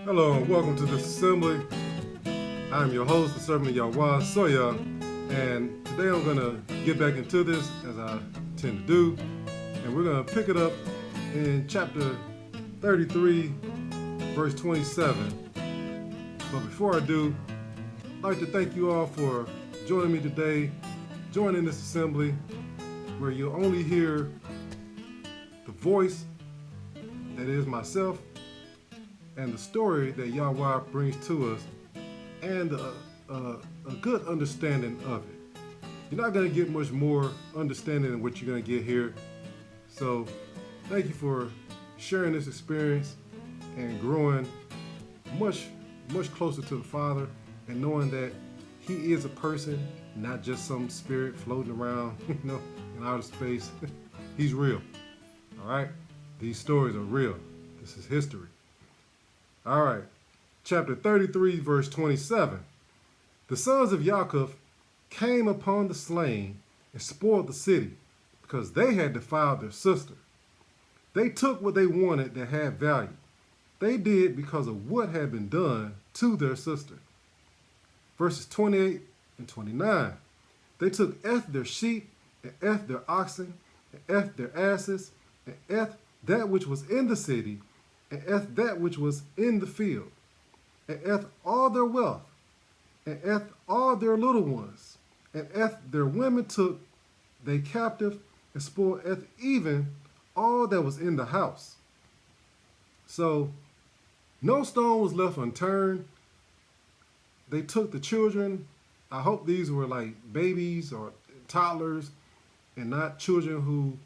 Hello and welcome to this assembly. I'm your host, the servant of YAHUAH, and today I'm going to get back into this as I tend to do, and we're going to pick it up in chapter 33, verse 27. But before I do, I'd like to thank you all for joining me today, joining this assembly where you'll only hear the voice that is myself and the story that YAHUAH brings to us, and a good understanding of it. You're not going to get much more understanding than what you're going to get here. So thank you for sharing this experience and growing much closer to the Father, and knowing that He is a person, not just some spirit floating around, in outer space. He's real. All right? These stories are real. This is history. All right, chapter 33, verse 27. The sons of Yaakov came upon the slain and spoiled the city because they had defiled their sister. They took what they wanted that had value. They did because of what had been done to their sister. Verses 28 and 29. They took their sheep, and their oxen, and their asses, and that which was in the city, and that which was in the field, and all their wealth, and all their little ones, and their women took they captive, and spoiled even all that was in the house. So no stone was left unturned. They took the children. I hope these were like babies or toddlers and not children who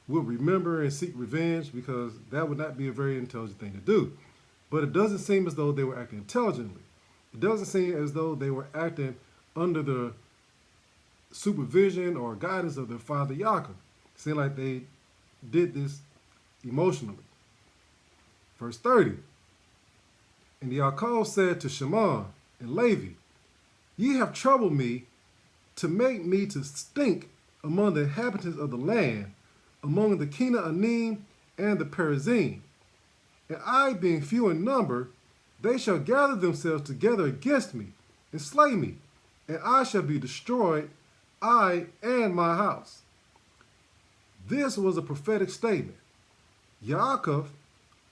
will remember and seek revenge, because that would not be a very intelligent thing to do. But it doesn't seem as though they were acting intelligently. It doesn't seem as though they were acting under the supervision or guidance of their father Yaakov. It seemed like they did this emotionally. Verse 30. And Yaakov said to Chamor and Levi, Ye have troubled me to make me to stink among the inhabitants of the land, among the Canaanim and the Perizim. And I, being few in number, they shall gather themselves together against me and slay me, and I shall be destroyed, I and my house. This was a prophetic statement. Yaakov,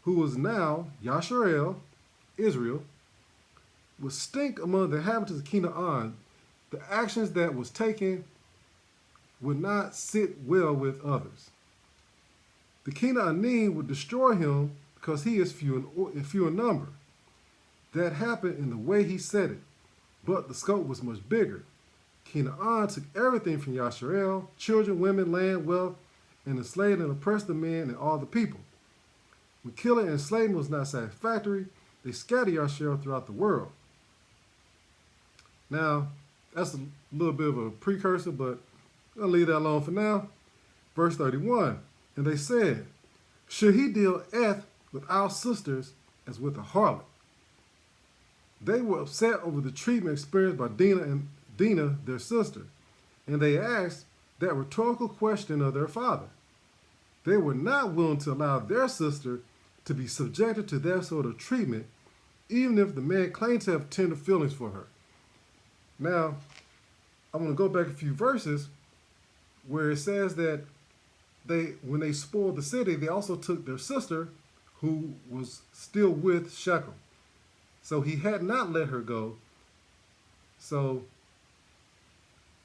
who was now Yashar'el, Israel, would stink among the inhabitants of Canaan. The actions that was taken would not sit well with others. The Canaanim would destroy him because he is few in number. That happened in the way he said it, but the scope was much bigger. Canaan took everything from Yashar'el, children, women, land, wealth, and enslaved and oppressed the men and all the people. When killing and enslaving was not satisfactory, they scattered Yashar'el throughout the world. Now, that's a little bit of a precursor, but I'll leave that alone for now. Verse 31. And they said, Should he deal with our sisters as with a harlot? They were upset over the treatment experienced by Dinah, their sister, and they asked that rhetorical question of their father. They were not willing to allow their sister to be subjected to that sort of treatment, even if the man claimed to have tender feelings for her. Now, I'm going to go back a few verses where it says that when they spoiled the city, they also took their sister, who was still with Shechem. So he had not let her go. So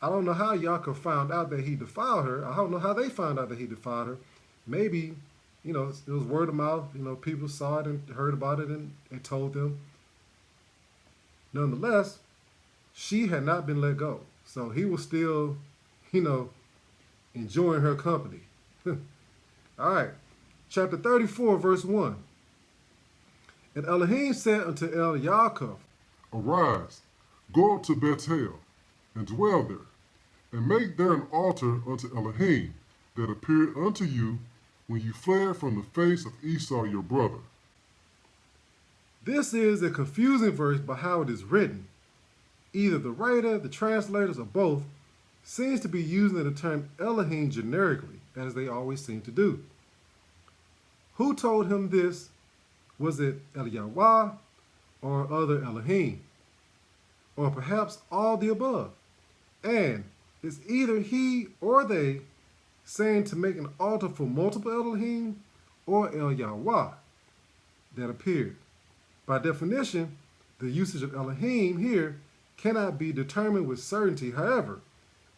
I don't know how Yaakov found out that he defiled her. I don't know how they found out that he defiled her. Maybe, it was word of mouth. People saw it and heard about it and told them. Nonetheless, she had not been let go. So he was still, enjoying her company. All right, chapter 34, verse 1. And Elohiym said unto Yaakov, Arise, go up to Bethel, and dwell there, and make there an altar unto Elohiym that appeared unto you when you fled from the face of Esau your brother. This is a confusing verse by how it is written. Either the writer, the translators, or both seems to be using the term Elohiym generically, as they always seem to do. Who told him this? Was it YAHUAH or other Elohiym, or perhaps all the above. And it's either he or they saying to make an altar for multiple Elohiym or YAHUAH that appeared. By definition, the usage of Elohiym here cannot be determined with certainty. However,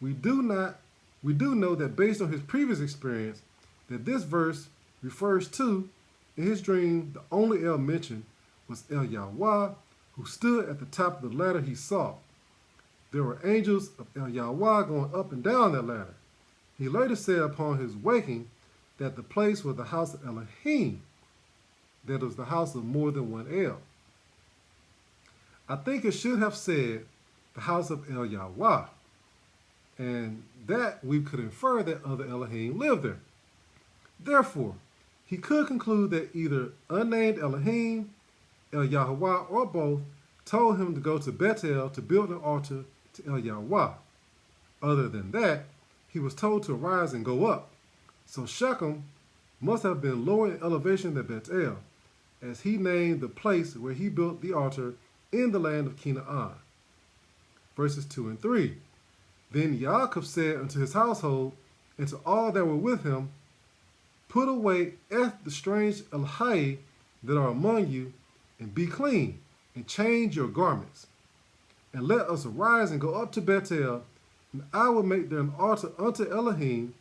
we do know that based on his previous experience, that this verse refers to, in his dream, the only El mentioned was YAHUAH, who stood at the top of the ladder he saw. There were angels of YAHUAH going up and down that ladder. He later said upon his waking that the place was the house of Elohiym, that it was the house of more than one El. I think it should have said the house of YAHUAH, and that we could infer that other Elohiym lived there. Therefore, he could conclude that either unnamed Elohiym, YAHUAH, or both told him to go to Bethel to build an altar to YAHUAH. Other than that, he was told to arise and go up. So Shechem must have been lower in elevation than Bethel, as he named the place where he built the altar in the land of Canaan. Verses 2 and 3. Then Yaakov said unto his household and to all that were with him, put away the strange Elohiym that are among you, and be clean, and change your garments. And let us arise and go up to Bethel, and I will make there an altar unto Elohiym,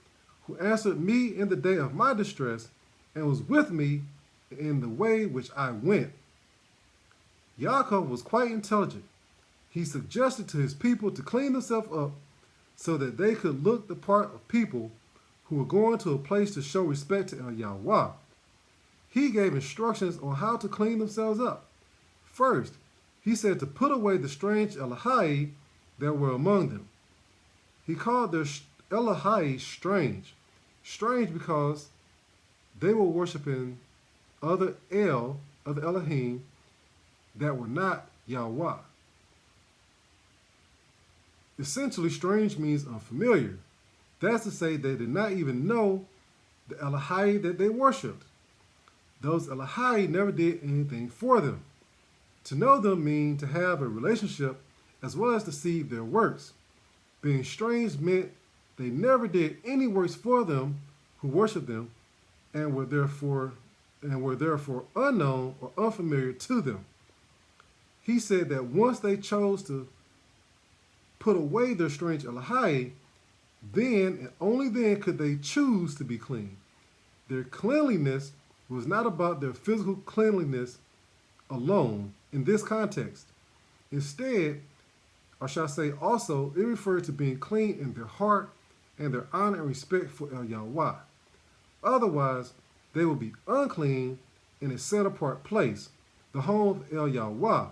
who answered me in the day of my distress, and was with me in the way which I went. Yaakov was quite intelligent. He suggested to his people to clean themselves up so that they could look the part of people who were going to a place to show respect to YAHUAH. He gave instructions on how to clean themselves up. First, he said to put away the strange Elohiym that were among them. He called their Elohiym strange. Strange because they were worshiping other El of the Elohiym that were not YAHUAH. Essentially, strange means unfamiliar. That's to say they did not even know the Elohiym that they worshipped. Those Elohiym never did anything for them. To know them means to have a relationship as well as to see their works. Being strange meant they never did any works for them who worshiped them and were therefore unknown or unfamiliar to them. He said that once they chose to put away their strange Elohiym, then and only then could they choose to be clean. Their cleanliness was not about their physical cleanliness alone in this context. Instead, or shall I say also, it referred to being clean in their heart and their honor and respect for YAHUAH. Otherwise, they will be unclean in a set-apart place, the home of YAHUAH,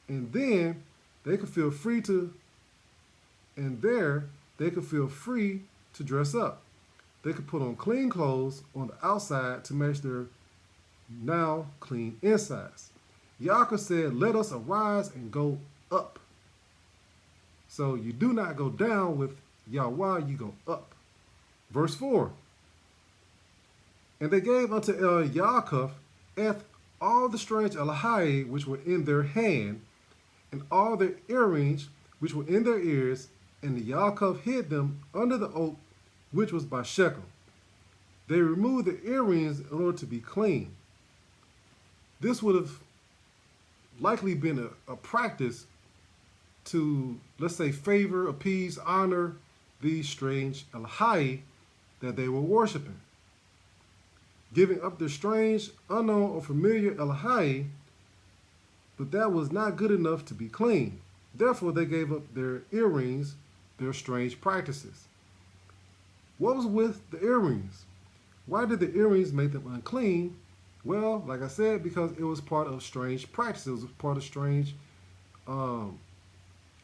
and then they could feel free to, dress up. They could put on clean clothes on the outside to match their now clean insides. Yaakov said, let us arise and go up. So you do not go down with YAHUAH, you go up. Verse 4. And they gave unto Yaakov all the strange Elohiym which were in their hand, and all their earrings which were in their ears, and Yaakov hid them under the oak which was by Shechem. They removed the earrings in order to be clean. This would have likely been a practice to, let's say, favor, appease, honor these strange Elohiym that they were worshiping. Giving up their strange, unknown, or familiar Elohiym, but that was not good enough to be clean. Therefore, they gave up their earrings, their strange practices. What was with the earrings? Why did the earrings make them unclean? Well, like I said, because it was part of strange practices. It was part of strange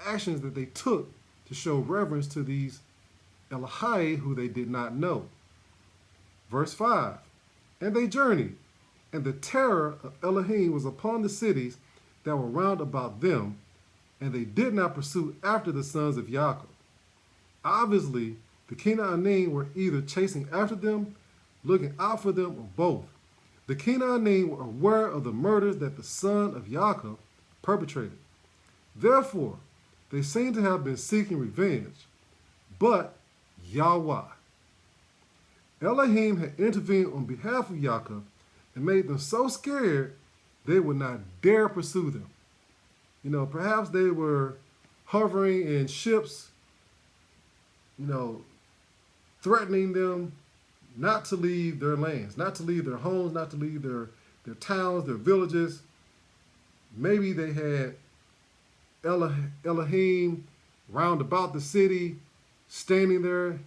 actions that they took to show reverence to these Elohiym who they did not know. Verse 5. And they journeyed, and the terror of Elohiym was upon the cities that were round about them, and they did not pursue after the sons of Yaakov. Obviously, the Canaanite were either chasing after them, looking out for them, or both. The Canaanite were aware of the murders that the son of Yaakov, perpetrated. Therefore, they seem to have been seeking revenge. But YAHUAH, Elohiym, had intervened on behalf of Yaakov and made them so scared they would not dare pursue them. You know, perhaps they were hovering in ships, you know, threatening them not to leave their lands, not to leave their homes, not to leave their towns, their villages. Maybe they had Elohiym round about the city, standing there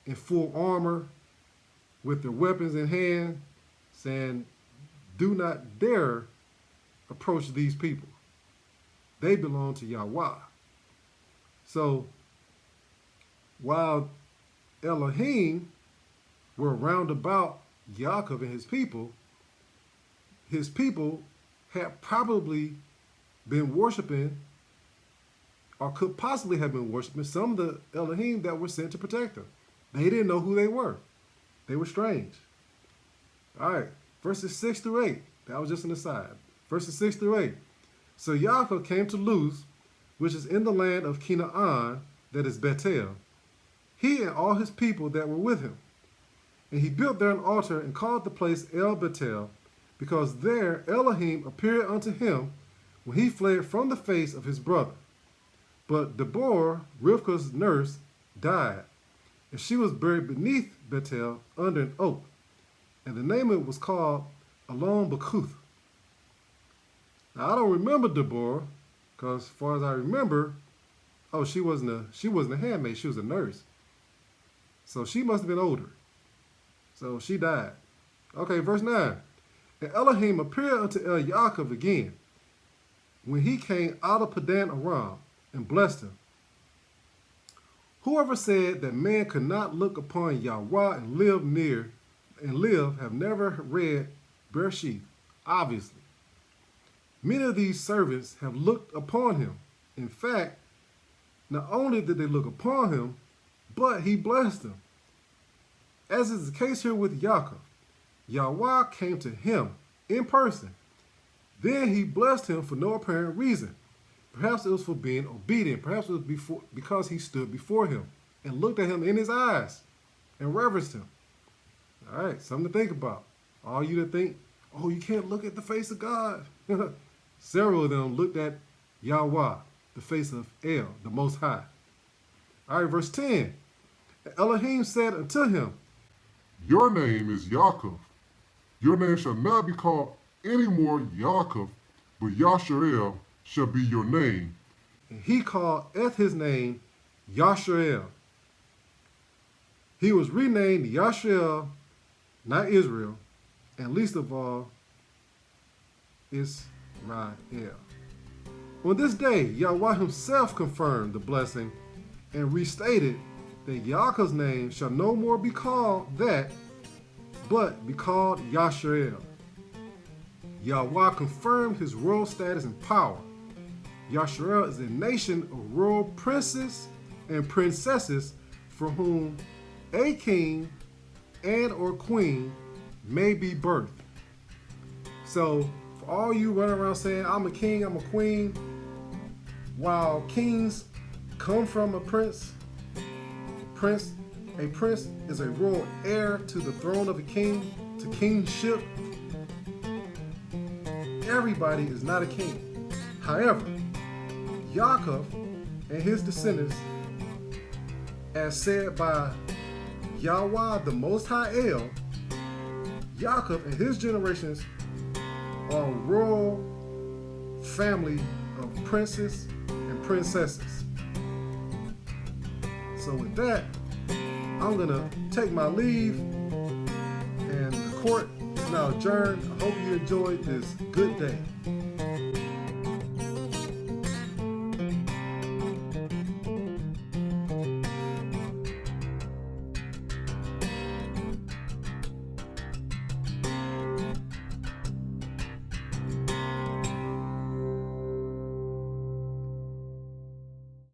in full armor with their weapons in hand, saying, do not dare approach these people. They belong to YAHUAH. So while Elohiym were round about Yaakov and his people had probably been worshiping, or could possibly have been worshiping, some of the Elohiym that were sent to protect them. They didn't know who they were. They were strange. All right, verses 6 through 8. That was just an aside. Verses 6 through 8. So Yaakov came to Luz, which is in the land of Canaan, that is Bethel, he and all his people that were with him. And he built there an altar and called the place El Bethel, because there Elohiym appeared unto him when he fled from the face of his brother. But Deborah, Rivkah's nurse, died, and she was buried beneath Bethel under an oak. And the name of it was called Alon Bakuth. Now I don't remember Deborah, because as far as I remember, she wasn't a handmaid, she was a nurse. So she must have been older. So she died. Okay, verse 9. And Elohiym appeared unto Yaakov again, when he came out of Padan Aram, and blessed him. Whoever said that man could not look upon YAHUAH and live have never read Bere'Shiyth, obviously. Many of these servants have looked upon him. In fact, not only did they look upon him, but he blessed them. As is the case here with Yaakov, YAHUAH came to him in person. Then he blessed him for no apparent reason. Perhaps it was for being obedient. Perhaps it was because he stood before him and looked at him in his eyes and reverenced him. All right, something to think about. All you that think, oh, you can't look at the face of God. Several of them looked at YAHUAH, the face of El, the Most High. All right, verse 10. Elohiym said unto him, Your name is Yaakov. Your name shall not be called any more Yaakov, but Yashar'el shall be your name. And he called his name Yashar'el. He was renamed Yashar'el, not Israel, and least of all, Israel. On this day, YAHUAH himself confirmed the blessing and restated that Yaakov's name shall no more be called that, but be called Yashar'el. YAHUAH confirmed his royal status and power. Yashar'el is a nation of royal princes and princesses for whom a king and or queen may be birthed. So for all you running around saying, I'm a king, I'm a queen, while kings come from a prince, a prince is a royal heir to the throne of a king, to kingship. Everybody is not a king. However, Yaakov and his descendants, as said by YAHUAH, the Most High El, Yaakov and his generations are a royal family of princes and princesses. So with that, I'm gonna take my leave, and the court is now adjourned. I hope you enjoyed this good day.